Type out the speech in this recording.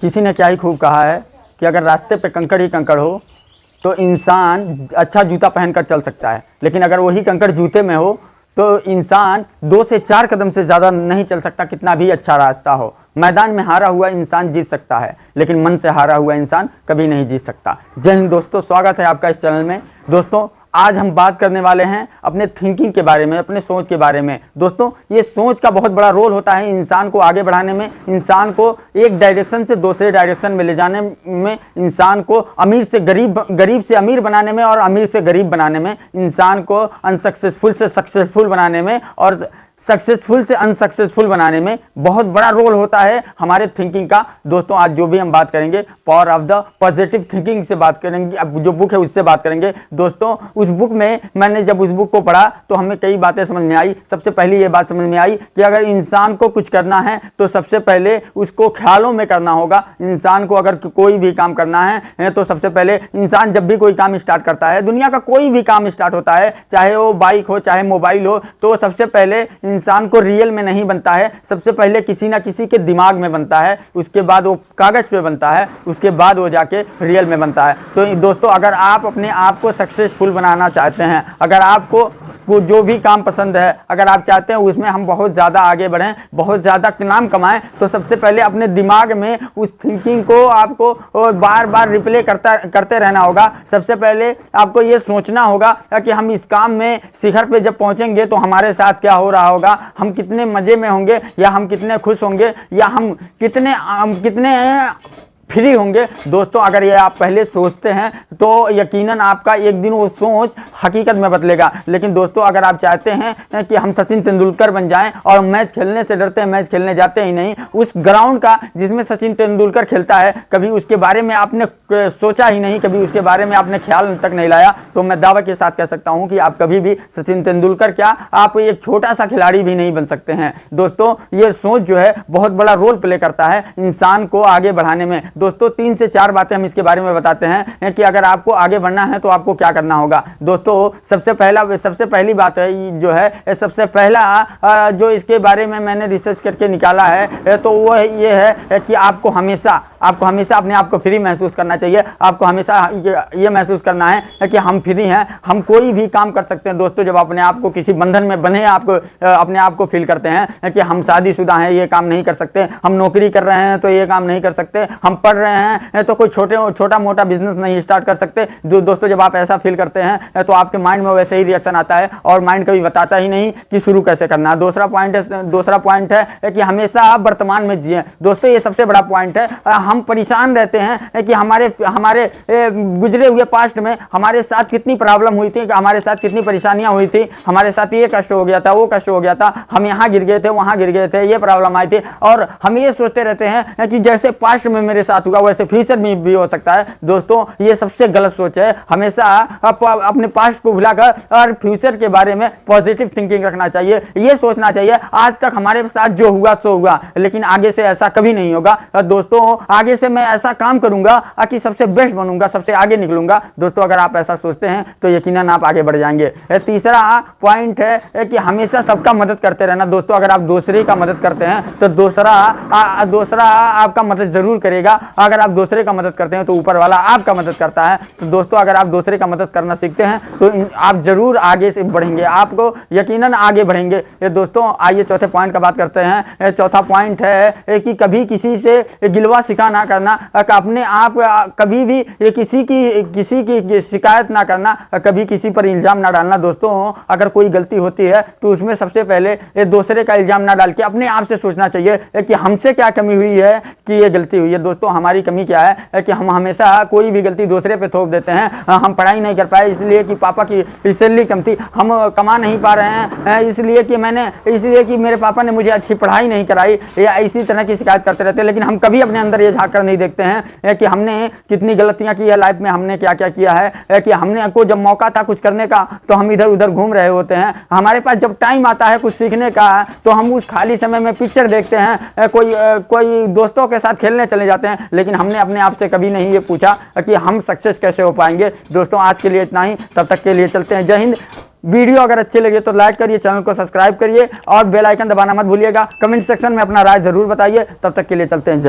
किसी ने क्या ही खूब कहा है कि अगर रास्ते पे कंकड़ ही कंकड़ हो तो इंसान अच्छा जूता पहनकर चल सकता है, लेकिन अगर वही कंकड़ जूते में हो तो इंसान 2 से 4 कदम से ज़्यादा नहीं चल सकता, कितना भी अच्छा रास्ता हो। मैदान में हारा हुआ इंसान जीत सकता है, लेकिन मन से हारा हुआ इंसान कभी नहीं जीत सकता। जय हिंद दोस्तों, स्वागत है आपका इस चैनल में। दोस्तों आज हम बात करने वाले हैं अपने थिंकिंग के बारे में, अपने सोच के बारे में। दोस्तों ये सोच का बहुत बड़ा रोल होता है इंसान को आगे बढ़ाने में, इंसान को एक डायरेक्शन से दूसरे डायरेक्शन में ले जाने में, इंसान को अमीर से गरीब, गरीब से अमीर बनाने में और अमीर से गरीब बनाने में, इंसान को अनसक्सेसफुल से सक्सेसफुल बनाने में और सक्सेसफुल से अनसक्सेसफुल बनाने में बहुत बड़ा रोल होता है हमारे थिंकिंग का। दोस्तों आज जो भी हम बात करेंगे power of the positive thinking से बात करेंगे, अब जो बुक है उससे बात करेंगे। दोस्तों उस बुक में मैंने जब उस बुक को पढ़ा तो हमें कई बातें समझ में आई। सबसे पहली ये बात समझ में आई कि अगर इंसान को कुछ करना है तो सबसे पहले उसको ख्यालों में करना होगा। इंसान को अगर कोई भी काम करना है तो सबसे पहले इंसान जब भी कोई काम स्टार्ट करता है, दुनिया का कोई भी काम स्टार्ट होता है, चाहे वो बाइक हो चाहे मोबाइल हो, तो सबसे पहले इंसान को रियल में नहीं बनता है, सबसे पहले किसी ना किसी के दिमाग में बनता है, उसके बाद वो कागज पे बनता है, उसके बाद वो जाके रियल में बनता है। तो दोस्तों अगर आप अपने आप को सक्सेसफुल बनाना चाहते हैं, अगर आपको जो भी काम पसंद है, अगर आप चाहते हैं उसमें हम बहुत ज़्यादा आगे बढ़ें, बहुत ज़्यादा नाम कमाएं, तो सबसे पहले अपने दिमाग में उस थिंकिंग को आपको बार बार रिप्ले करते रहना होगा। सबसे पहले आपको ये सोचना होगा कि हम इस काम में शिखर पे जब पहुंचेंगे तो हमारे साथ क्या हो रहा होगा, हम कितने मज़े में होंगे, या हम कितने खुश होंगे, या हम कितने फ्री होंगे। दोस्तों अगर ये आप पहले सोचते हैं तो यकीनन आपका एक दिन वो सोच हकीकत में बदलेगा। लेकिन दोस्तों अगर आप चाहते हैं कि हम सचिन तेंदुलकर बन जाएं और मैच खेलने से डरते हैं, मैच खेलने जाते ही नहीं, उस ग्राउंड का जिसमें सचिन तेंदुलकर खेलता है कभी उसके बारे में आपने सोचा ही नहीं, कभी उसके बारे में आपने ख्याल तक नहीं लाया, तो मैं दावा के साथ कह सकता हूं कि आप कभी भी सचिन तेंदुलकर क्या, आप एक छोटा सा खिलाड़ी भी नहीं बन सकते हैं। दोस्तों ये सोच जो है बहुत बड़ा रोल प्ले करता है इंसान को आगे बढ़ाने में। दोस्तों 3 से 4 बातें हम इसके बारे में बताते हैं कि अगर आपको आगे बढ़ना है तो आपको क्या करना होगा। दोस्तों सबसे पहली बात है जो है, सबसे पहला जो इसके बारे में मैंने रिसर्च करके निकाला है तो वो ये है कि आपको हमेशा अपने आप को फ्री महसूस करना चाहिए। आपको हमेशा ये महसूस करना है कि हम फ्री हैं, हम कोई भी काम कर सकते हैं। दोस्तों जब अपने आप को किसी बंधन में बंधे आपको अपने आप को फील करते हैं कि हम शादीशुदा हैं, ये काम नहीं कर सकते, हम नौकरी कर रहे हैं तो ये काम नहीं कर सकते, हम पढ़ रहे हैं तो कोई छोटा मोटा बिजनेस नहीं स्टार्ट कर सकते। जो दोस्तों जब आप ऐसा फील करते हैं तो आपके माइंड में वैसे ही रिएक्शन आता है और माइंड कभी बताता ही नहीं कि शुरू कैसे करना है। दूसरा पॉइंट है कि हमेशा आप वर्तमान में जिए। दोस्तों ये सबसे बड़ा पॉइंट है। हम परेशान रहते हैं कि हमारे गुजरे हुए पास्ट में हमारे साथ कितनी प्रॉब्लम हुई थी, हमारे साथ कितनी परेशानियां हुई थी, हमारे साथ ये कष्ट हो गया था, वो कष्ट हो गया था, हम यहाँ गिर गए थे, वहां गिर गए थे, ये प्रॉब्लम आई थी, और हम ये सोचते रहते हैं कि जैसे पास्ट में मेरे साथ हुआ वैसे फ्यूचर में भी हो सकता है। दोस्तों ये सबसे गलत सोच है। हमेशा अपने पास्ट को भुलाकर और फ्यूचर के बारे में पॉजिटिव थिंकिंग रखना चाहिए। ये सोचना चाहिए आज तक हमारे साथ जो हुआ सो हुआ, लेकिन आगे से ऐसा कभी नहीं होगा। दोस्तों आगे से मैं ऐसा काम करूंगा कि सबसे बेस्ट बनूंगा, सबसे आगे निकलूंगा। दोस्तों अगर आप ऐसा सोचते हैं तो यकीनन आप आगे बढ़ जाएंगे। तीसरा पॉइंट है कि हमेशा सबका मदद करते रहना। दोस्तों अगर आप दूसरे का मदद करते हैं तो दूसरा आपका मदद जरूर करेगा। अगर आप दूसरे का मदद करते हैं तो ऊपर वाला आपका मदद करता है। तो दोस्तों अगर आप दूसरे का मदद करना सीखते हैं तो आप जरूर आगे से बढ़ेंगे, आपको यकीनन आगे बढ़ेंगे। ये दोस्तों आइए चौथे पॉइंट का बात करते हैं। चौथा पॉइंट है कि कभी किसी से गिलवा शिकवा ना करना, अपने आप कभी भी किसी की शिकायत ना करना, कभी किसी पर इल्जाम ना डालना। दोस्तों अगर कोई गलती होती है तो उसमें सबसे पहले दूसरे का इल्जाम ना डाल के अपने आप से सोचना चाहिए कि हमसे क्या कमी हुई है कि ये गलती हुई है। दोस्तों हमारी कमी क्या है कि हम हमेशा कोई भी गलती दूसरे पे थोप देते हैं। हम पढ़ाई नहीं कर पाए इसलिए कि पापा की सैलरी कम थी, हम कमा नहीं पा रहे हैं इसलिए कि मेरे पापा ने मुझे अच्छी पढ़ाई नहीं कराई, या इसी तरह की शिकायत करते रहते हैं। लेकिन हम कभी अपने अंदर ये झाँक कर नहीं देखते हैं कि हमने कितनी गलतियां की है लाइफ में, हमने क्या क्या किया है कि हमने को जब मौका था कुछ करने का तो हम इधर उधर घूम रहे होते हैं। हमारे पास जब टाइम आता है कुछ सीखने का तो हम उस खाली समय में पिक्चर देखते हैं, कोई दोस्तों के साथ खेलने चले जाते हैं, लेकिन हमने अपने आप से कभी नहीं ये पूछा कि हम सक्सेस कैसे हो पाएंगे। दोस्तों आज के लिए इतना ही, तब तक के लिए चलते हैं। जय हिंद। वीडियो अगर अच्छे लगे तो लाइक करिए, चैनल को सब्सक्राइब करिए और बेल आइकन दबाना मत भूलिएगा। कमेंट सेक्शन में अपना राय जरूर बताइए। तब तक के लिए चलते हैं।